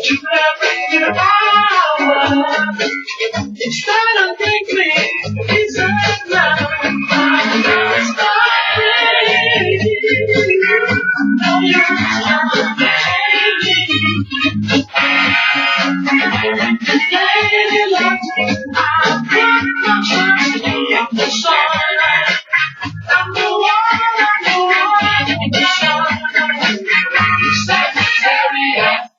You never get out. It's trying to make me deserve love. I'm just crazy. No, you're not crazy. Lady luck, I've got no trust in the sun. I'm the one, the sun. Sagittarius.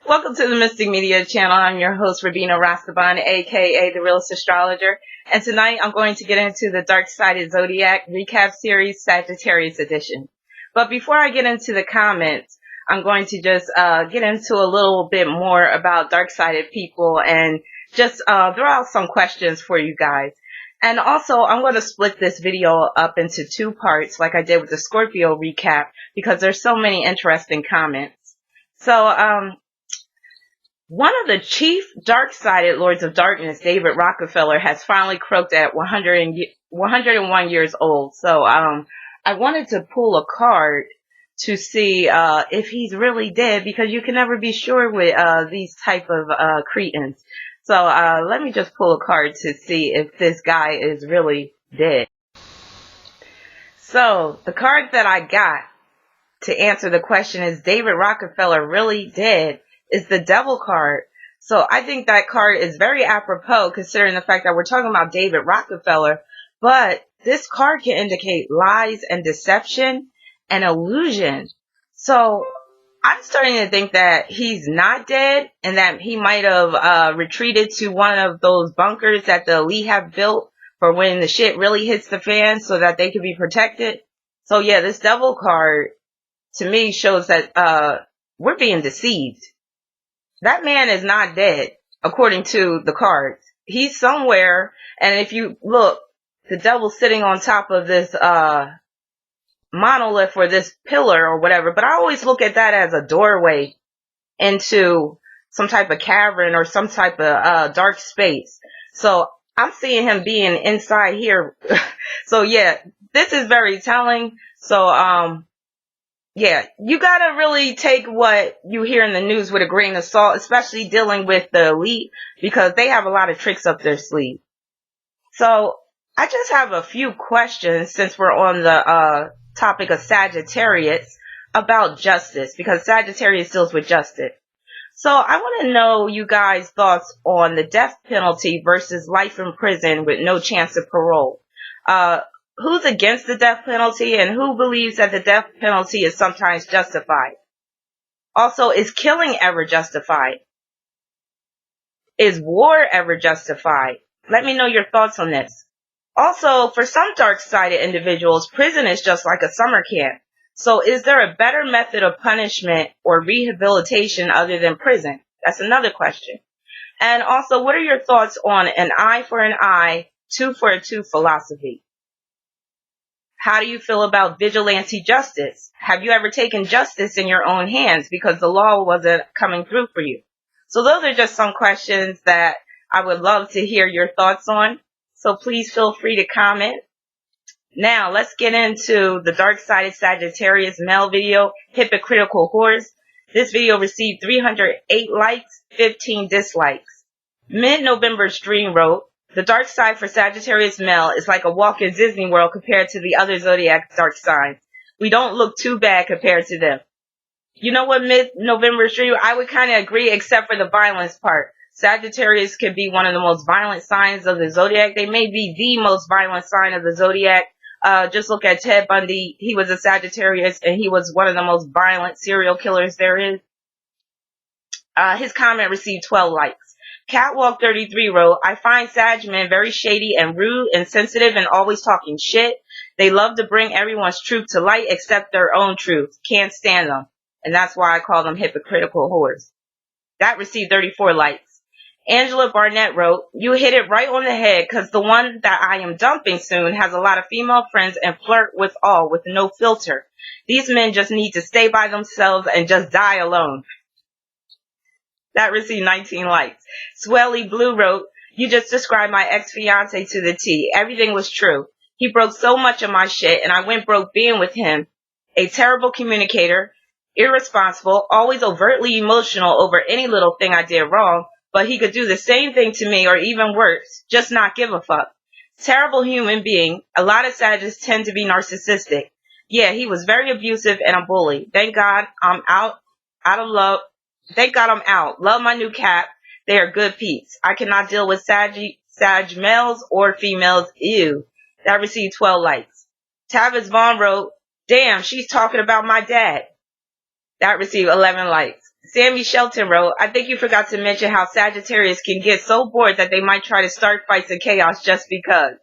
Welcome to the Mystic Media channel. I'm your host, Rabina Rastaban, aka the Realist Astrologer. And tonight I'm going to get into the Dark-sided Zodiac recap series, Sagittarius edition. But before I get into the comments, I'm going to just get into a little bit more about dark-sided people and just throw out some questions for you guys. And also, I'm going to split this video up into two parts like I did with the Scorpio recap because there's so many interesting comments. So, one of the chief dark-sided Lords of Darkness, David Rockefeller, has finally croaked at 101 years old. So I wanted to pull a card to see if he's really dead, because you can never be sure with these type of cretins. So let me just pull a card to see if this guy is really dead. So the card that I got to answer the question, is David Rockefeller really dead, is the Devil card. So I think that card is very apropos considering the fact that we're talking about David Rockefeller, but this card can indicate lies and deception and illusion. So I'm starting to think that he's not dead and that he might have retreated to one of those bunkers that the elite have built for when the shit really hits the fan so that they can be protected. So yeah, this Devil card to me shows that we're being deceived. That man is not dead, according to the cards. He's somewhere, and if you look, the Devil's sitting on top of this monolith or this pillar or whatever, but I always look at that as a doorway into some type of cavern or some type of dark space. So I'm seeing him being inside here. So yeah, this is very telling. So yeah, you gotta really take what you hear in the news with a grain of salt, especially dealing with the elite, because they have a lot of tricks up their sleeve. So I just have a few questions since we're on the topic of Sagittarius about justice, because Sagittarius deals with justice. So I want to know you guys' thoughts on the death penalty versus life in prison with no chance of parole. Who's against the death penalty, and who believes that the death penalty is sometimes justified? Also, is killing ever justified? Is war ever justified? Let me know your thoughts on this. Also, for some dark-sided individuals, prison is just like a summer camp. So is there a better method of punishment or rehabilitation other than prison? That's another question. And also, what are your thoughts on an eye for an eye, tooth for a tooth philosophy? How do you feel about vigilante justice? Have you ever taken justice in your own hands because the law wasn't coming through for you? So those are just some questions that I would love to hear your thoughts on. So please feel free to comment. Now let's get into the Dark-sided Sagittarius Male video, Hypocritical Horse. This video received 308 likes, 15 dislikes. Mid-November's Dream wrote, the dark side for Sagittarius Male is like a walk in Disney World compared to the other Zodiac dark signs. We don't look too bad compared to them. You know what, Mid-November's Dream? I would kind of agree, except for the violence part. Sagittarius could be one of the most violent signs of the Zodiac. They may be the most violent sign of the Zodiac. Just look at Ted Bundy. He was a Sagittarius, and he was one of the most violent serial killers there is. His comment received 12 likes. Catwalk 33 wrote, I find Sag men very shady and rude, insensitive, and always talking shit. They love to bring everyone's truth to light except their own truth. Can't stand them. And that's why I call them hypocritical whores. That received 34 likes. Angela Barnett wrote, you hit it right on the head, because the one that I am dumping soon has a lot of female friends and flirt with all with no filter. These men just need to stay by themselves and just die alone. That received 19 likes. Swelly Blue wrote, you just described my ex-fiance to the T. Everything was true. He broke so much of my shit, and I went broke being with him. A terrible communicator. Irresponsible, always overtly emotional over any little thing I did wrong, but he could do the same thing to me or even worse, just not give a fuck. Terrible human being. A lot of Sagittarius tend to be narcissistic. Yeah, he was very abusive and a bully. Thank God I'm out of love. Thank God I'm out. Love my new cat. They are good peeps. I cannot deal with Sag males or females. Ew. That received 12 likes. Tavis Vaughn wrote, damn, she's talking about my dad. That received 11 likes. Sammy Shelton wrote, I think you forgot to mention how Sagittarius can get so bored that they might try to start fights and chaos just because.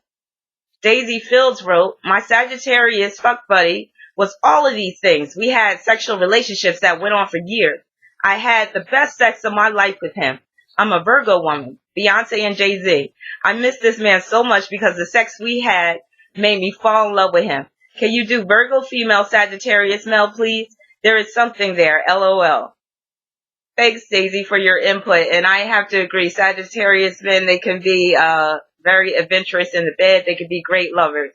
Daisy Fields wrote, my Sagittarius fuck buddy was all of these things. We had sexual relationships that went on for years. I had the best sex of my life with him. I'm a Virgo woman, Beyonce and Jay-Z. I miss this man so much because the sex we had made me fall in love with him. Can you do Virgo female Sagittarius male, please? There is something there, LOL. Thanks, Daisy, for your input. And I have to agree, Sagittarius men, they can be very adventurous in the bed. They can be great lovers.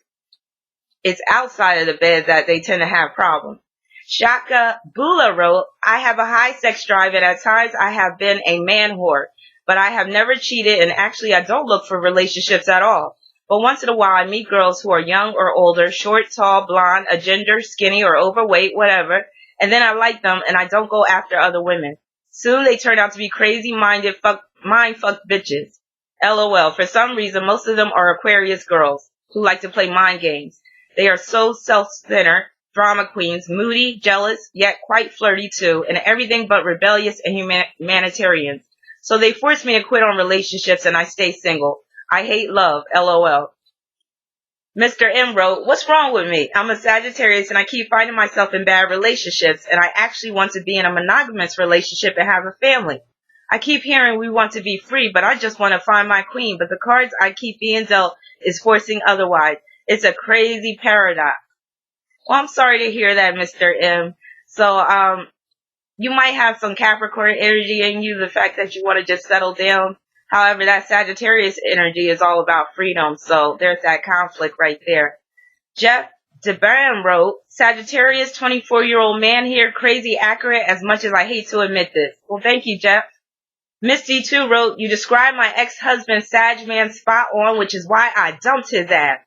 It's outside of the bed that they tend to have problems. Shaka Bula wrote, I have a high sex drive and at times I have been a man whore, but I have never cheated and actually I don't look for relationships at all. But once in a while I meet girls who are young or older, short, tall, blonde, agender, skinny, or overweight, whatever, and then I like them and I don't go after other women. Soon they turn out to be crazy-minded mind fuck bitches. LOL. For some reason, most of them are Aquarius girls who like to play mind games. They are so self-centered, drama queens, moody, jealous, yet quite flirty too, and everything but rebellious and humanitarians. So they force me to quit on relationships and I stay single. I hate love. LOL. Mr. M wrote, what's wrong with me? I'm a Sagittarius and I keep finding myself in bad relationships and I actually want to be in a monogamous relationship and have a family. I keep hearing we want to be free, but I just want to find my queen, but the cards I keep being dealt is forcing otherwise. It's a crazy paradox. Well, I'm sorry to hear that, Mr. M. So, you might have some Capricorn energy in you, the fact that you want to just settle down. However, that Sagittarius energy is all about freedom, so there's that conflict right there. Jeff DeBam wrote, Sagittarius, 24-year-old man here, crazy accurate as much as I hate to admit this. Well, thank you, Jeff. Misty too wrote, you described my ex-husband Sag man spot on, which is why I dumped his ass.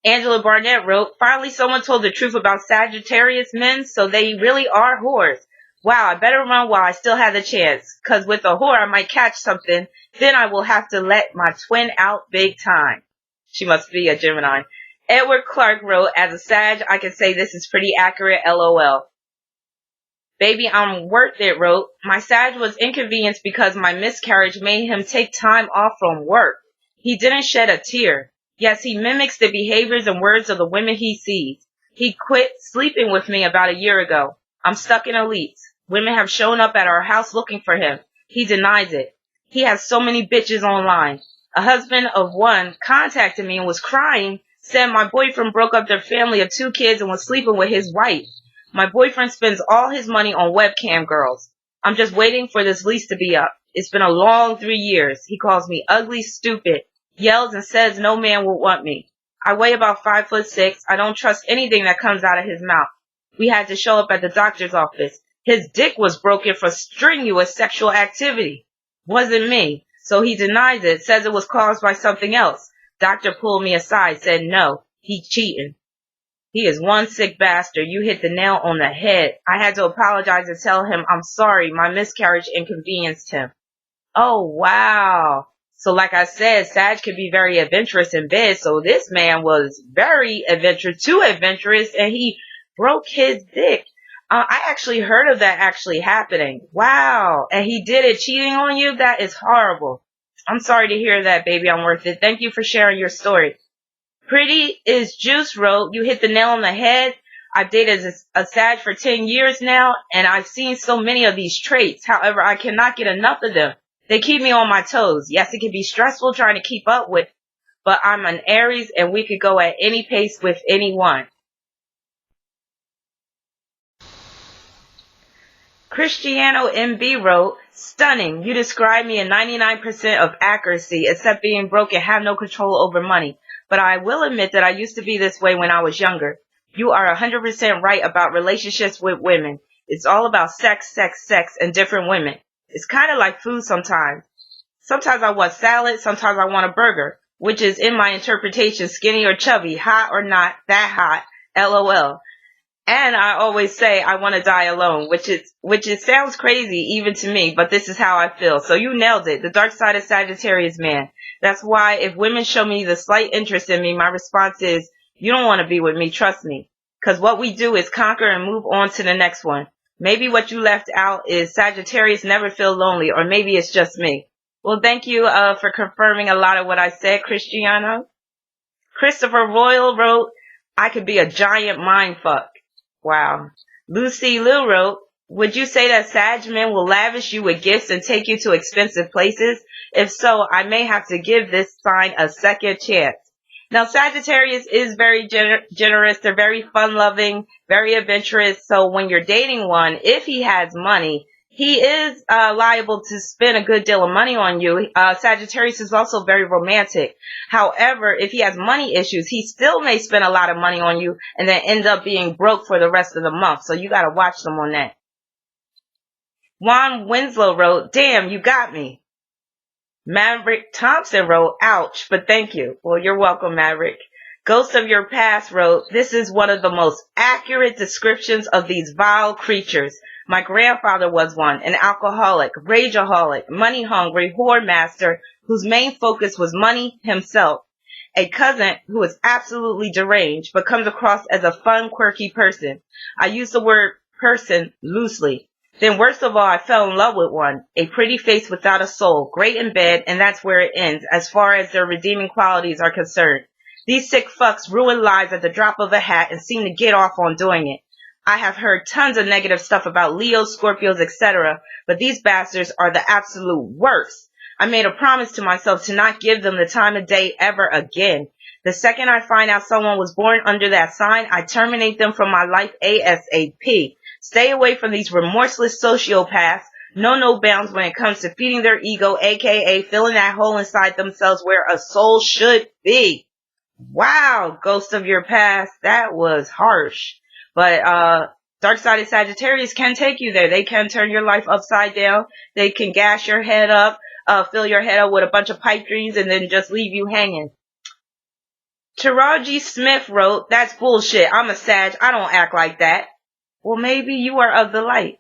Angela Barnett wrote, finally someone told the truth about Sagittarius men, so they really are whores. Wow, I better run while I still have the chance, cause with a whore I might catch something, then I will have to let my twin out big time. She must be a Gemini. Edward Clark wrote, as a Sag, I can say this is pretty accurate, LOL. Baby, I'm worth it wrote, my Sag was inconvenienced because my miscarriage made him take time off from work. He didn't shed a tear. Yes, he mimics the behaviors and words of the women he sees. He quit sleeping with me about a year ago. I'm stuck in elites. Women have shown up at our house looking for him. He denies it. He has so many bitches online. A husband of one contacted me and was crying, said my boyfriend broke up their family of 2 kids and was sleeping with his wife. My boyfriend spends all his money on webcam girls. I'm just waiting for this lease to be up. It's been a long 3 years. He calls me ugly, stupid, yells and says no man will want me. I weigh about 5'6". I don't trust anything that comes out of his mouth. We had to show up at the doctor's office. His dick was broken for strenuous sexual activity. Wasn't me. So he denies it, says it was caused by something else. Doctor pulled me aside, said no, he cheating. He is one sick bastard. You hit the nail on the head. I had to apologize and tell him I'm sorry. My miscarriage inconvenienced him. Oh, wow. So like I said, Sag can be very adventurous in bed. So this man was very adventurous, too adventurous, and he broke his dick. I actually heard of that actually happening. Wow. And he did it cheating on you? That is horrible. I'm sorry to hear that, baby. I'm worth it. Thank you for sharing your story. Pretty is Juice wrote, you hit the nail on the head. I've dated a Sag for 10 years now, and I've seen so many of these traits. However, I cannot get enough of them. They keep me on my toes. Yes, it can be stressful trying to keep up with, but I'm an Aries, and we could go at any pace with anyone. Cristiano MB wrote, stunning. You described me in 99% of accuracy, except being broke and have no control over money. But I will admit that I used to be this way when I was younger. You are 100% right about relationships with women. It's all about sex, sex, sex, and different women. It's kind of like food sometimes. Sometimes I want salad, sometimes I want a burger, which is in my interpretation skinny or chubby, hot or not that hot, LOL. And I always say I want to die alone, which sounds crazy even to me, but this is how I feel. So you nailed it. The dark-sided Sagittarius man. That's why if women show me the slight interest in me, my response is, you don't want to be with me, trust me. Because what we do is conquer and move on to the next one. Maybe what you left out is Sagittarius never feel lonely, or maybe it's just me. Well, thank you for confirming a lot of what I said, Cristiano. Christopher Royal wrote, I could be a giant mindfuck. Wow. Lucy Lou wrote, would you say that Sag men will lavish you with gifts and take you to expensive places? If so, I may have to give this sign a second chance. Now, Sagittarius is very generous. They're very fun-loving, very adventurous. So when you're dating one, if he has money, he is liable to spend a good deal of money on you. Sagittarius is also very romantic. However, if he has money issues, he still may spend a lot of money on you and then end up being broke for the rest of the month. So you got to watch them on that. Juan Winslow wrote, damn, you got me. Maverick Thompson wrote, ouch, but thank you. Well, you're welcome, Maverick. Ghost of Your Past wrote, this is one of the most accurate descriptions of these vile creatures. My grandfather was one, an alcoholic, rageaholic, money-hungry whore master whose main focus was money himself. A cousin who is absolutely deranged but comes across as a fun, quirky person. I use the word person loosely. Then worst of all, I fell in love with one, a pretty face without a soul, great in bed, and that's where it ends as far as their redeeming qualities are concerned. These sick fucks ruin lives at the drop of a hat and seem to get off on doing it. I have heard tons of negative stuff about Leos, Scorpios, etc., but these bastards are the absolute worst. I made a promise to myself to not give them the time of day ever again. The second I find out someone was born under that sign, I terminate them from my life ASAP. Stay away from these remorseless sociopaths. No bounds when it comes to feeding their ego, aka filling that hole inside themselves where a soul should be. Wow, Ghost of Your Past, that was harsh. But dark-sided Sagittarius can take you there. They can turn your life upside down. They can gash your head up, fill your head up with a bunch of pipe dreams, and then just leave you hanging. Taraji Smith wrote, that's bullshit. I'm a Sag. I don't act like that. Well, maybe you are of the light.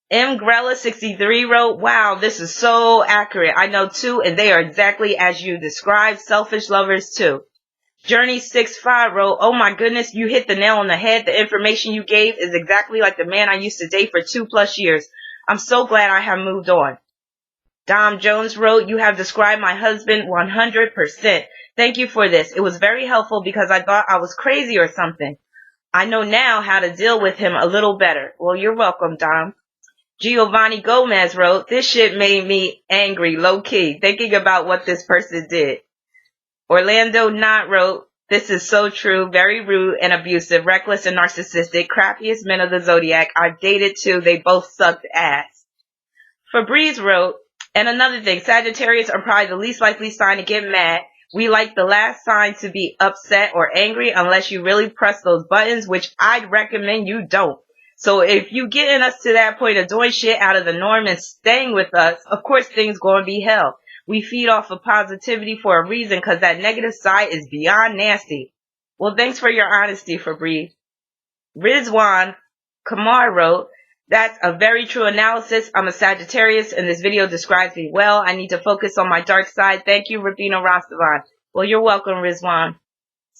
M. Grella63 wrote, wow, this is so accurate. I know two, and they are exactly as you described. Selfish lovers too. Journey65 wrote, oh my goodness, you hit the nail on the head. The information you gave is exactly like the man I used to date for 2+ years. I'm so glad I have moved on. Dom Jones wrote, you have described my husband 100%. Thank you for this. It was very helpful because I thought I was crazy or something. I know now how to deal with him a little better. Well, you're welcome, Dom. Giovanni Gomez wrote, this shit made me angry, low-key, thinking about what this person did. Orlando Knott wrote, this is so true, very rude and abusive, reckless and narcissistic, crappiest men of the Zodiac. I've dated two, they both sucked ass. Febreze wrote, and another thing, Sagittarius are probably the least likely sign to get mad. We like the last sign to be upset or angry unless you really press those buttons, which I'd recommend you don't. So if you getting us to that point of doing shit out of the norm and staying with us, of course things gonna be hell. We feed off of positivity for a reason because that negative side is beyond nasty. Well, thanks for your honesty, Febreze. Rizwan Kamar wrote, that's a very true analysis. I'm a Sagittarius and this video describes me well. I need to focus on my dark side. Thank you, Rabina Rastavan. Well, you're welcome, Rizwan.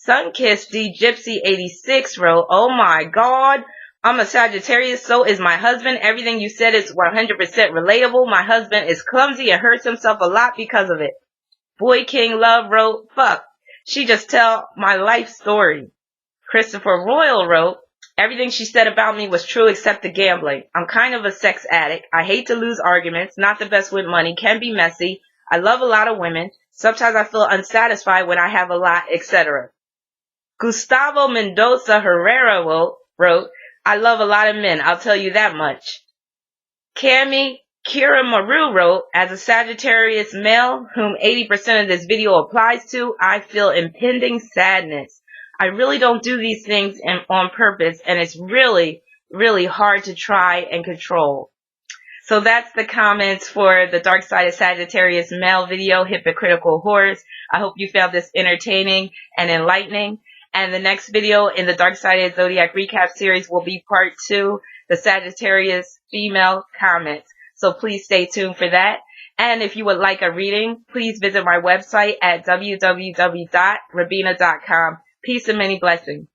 Sunkissed D Gypsy 86 wrote, oh my God, I'm a Sagittarius, so is my husband. Everything you said is 100% relatable. My husband is clumsy and hurts himself a lot because of it. Boy King Love wrote, fuck, she just tell my life story. Christopher Royal wrote, everything she said about me was true except the gambling. I'm kind of a sex addict. I hate to lose arguments. Not the best with money. Can be messy. I love a lot of women. Sometimes I feel unsatisfied when I have a lot, etc. Gustavo Mendoza Herrera wrote, I love a lot of men. I'll tell you that much. Cami Kira Maru wrote, as a Sagittarius male whom 80% of this video applies to, I feel impending sadness. I really don't do these things on purpose, and it's really really hard to try and control. So that's the comments for the Dark-sided Sagittarius Male video, Hypocritical Horrors. I hope you found this entertaining and enlightening. And the next video in the Dark-sided Zodiac recap series will be part 2, the Sagittarius female comments. So please stay tuned for that. And if you would like a reading, please visit my website at www.rabina.com. Peace and many blessings.